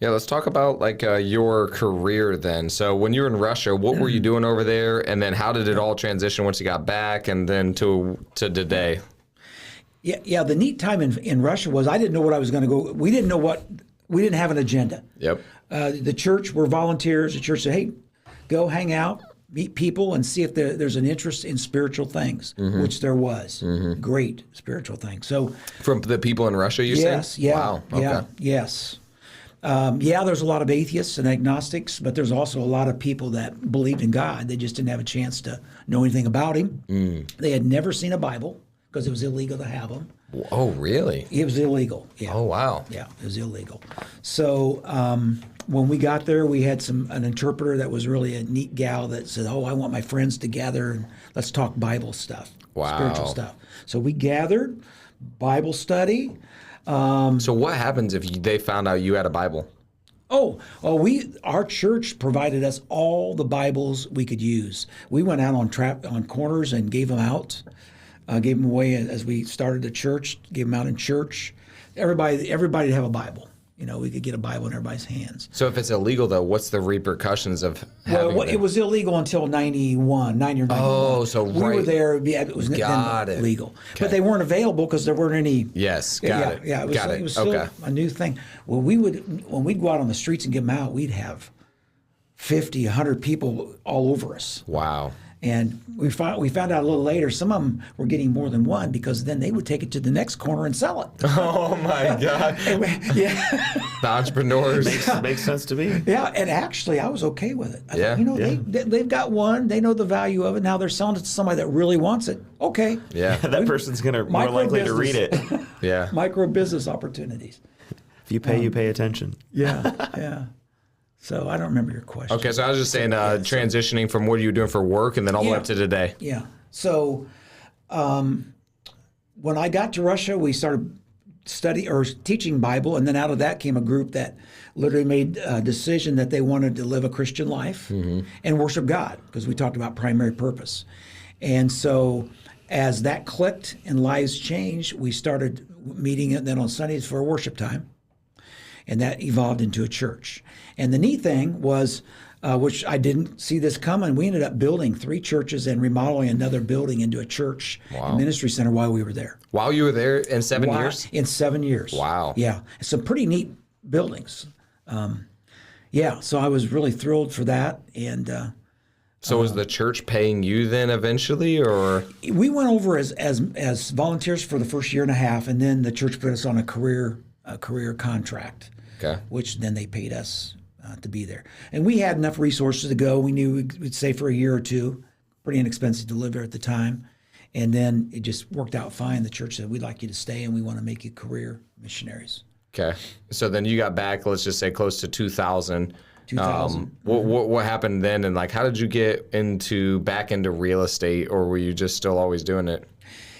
Yeah, let's talk about like your career then. So when you were in Russia, what were you doing over there, and then how did it all transition once you got back, and then to today? Yeah. The neat time in Russia was I didn't know what I was going to go. We didn't have an agenda. Yep. The church were volunteers. The church said, "Hey, go hang out, meet people, and see if there's an interest in spiritual things," which there was. Great spiritual things. So From the people in Russia, you yes, said? yeah, Wow. Okay. yeah, yes. There's a lot of atheists and agnostics, but there's also a lot of people that believed in God. They just didn't have a chance to know anything about Him. They had never seen a Bible because it was illegal to have them. Oh, really? It was illegal. Yeah. Oh, wow. Yeah, it was illegal. So when we got there, we had an interpreter that was really a neat gal that said, "Oh, I want my friends to gather and let's talk Bible stuff, Wow. spiritual stuff." So we gathered, Bible study. So what happens if they found out you had a Bible? Our church provided us all the Bibles we could use. We went out on corners and gave them out, gave them away as we started the church. Gave them out in church. Everybody to have a Bible. We could get a Bible in everybody's hands. So if it's illegal, though, what's the repercussions of having Well, it was illegal until 90 or 91. Oh, so we right. were there. Yeah, it was Got then it. legal, Okay. but they weren't available because there weren't any. Yes, got it. Yeah, Got it was still Okay. a new thing. Well, when we'd go out on the streets and give them out, we'd have 50, 100 people all over us. Wow. And we found out a little later, some of them were getting more than one because then they would take it to the next corner and sell it. Oh, my God. Yeah. The entrepreneurs. Makes sense to me. Yeah, and actually, I was okay with it. I Yeah. thought, they've got one. They know the value of it. Now they're selling it to somebody that really wants it. Okay. Yeah. That person's going to more Micro likely to read it. business. Yeah. Micro business opportunities. If you pay, you pay attention. Yeah, yeah. So I don't remember your question. Okay, so I was just saying, transitioning from what you were doing for work and then all the way up to today. Yeah. So when I got to Russia, we started teaching Bible, and then out of that came a group that literally made a decision that they wanted to live a Christian life and worship God, because we talked about primary purpose. And so as that clicked and lives changed, we started meeting then on Sundays for a worship time. And that evolved into a church. And the neat thing was, which I didn't see this coming, we ended up building 3 churches and remodeling another building into a church and ministry center while we were there. While you were there in 7 years? In 7 years. Wow. Yeah. Some pretty neat buildings. So I was really thrilled for that. And So was the church paying you then eventually, or? we went over as volunteers for the first year and a half, and then the church put us on a career contract. Okay. Which then they paid us to be there. And we had enough resources to go. We knew we'd stay for a year or two. Pretty inexpensive to live there at the time. And then it just worked out fine. The church said, "We'd like you to stay and we want to make you career missionaries." Okay. So then you got back, let's just say close to 2000. 2000. What happened then, and like how did you get back into real estate, or were you just still always doing it?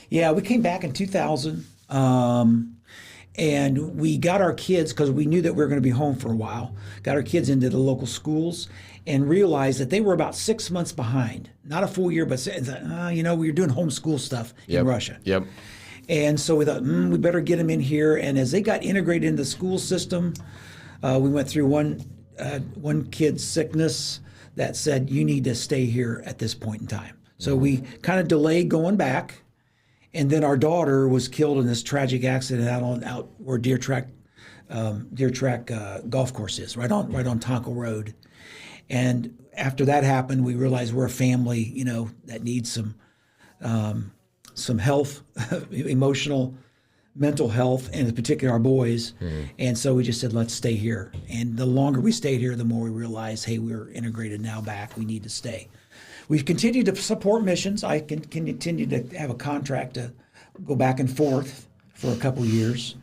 Yeah, we came back in 2000. And we got our kids, because we knew that we were going to be home for a while, got our kids into the local schools and realized that they were about 6 months behind. Not a full year, but we were doing homeschool stuff in Russia. Yep. And so we thought, we better get them in here. And as they got integrated into the school system, we went through one kid's sickness that said, "You need to stay here at this point in time." So we kind of delayed going back. And then our daughter was killed in this tragic accident out where Deer Track golf course is, right on Tonka Road. And after that happened, we realized we're a family, that needs some health, emotional, mental health, and in particular our boys. And so we just said, let's stay here. And the longer we stayed here, the more we realized, hey, we're integrated now back. We need to stay. We've continued to support missions. I can continue to have a contract to go back and forth for a couple years,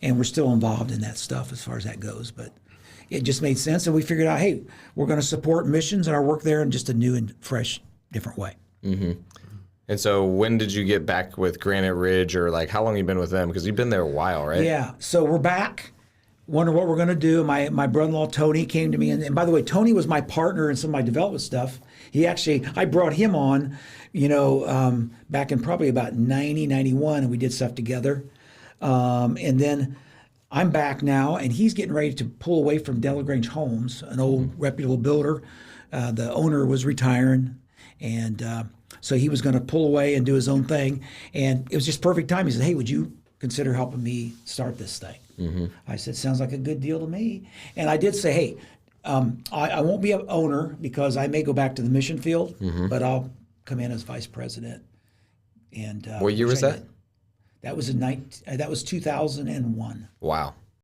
and we're still involved in that stuff as far as that goes. But it just made sense, and we figured out, hey, we're going to support missions and our work there in just a new and fresh, different way. Mm-hmm. And so when did you get back with Granite Ridge, or like how long have you been with them? Because you've been there a while, right? Yeah, so we're back. Wonder what we're going to do. My brother-in-law, Tony, came to me. And by the way, Tony was my partner in some of my development stuff. I brought him on, back in probably about 90, 91, and we did stuff together. And then I'm back now, and he's getting ready to pull away from Delagrange Homes, an old reputable builder. The owner was retiring, and so he was going to pull away and do his own thing. And it was just perfect time. He said, "Hey, would you consider helping me start this thing?" I said, "Sounds like a good deal to me." And I did say, "Hey, I won't be an owner because I may go back to the mission field, but I'll come in as vice president." And What year was that? That was that was 2001. Wow.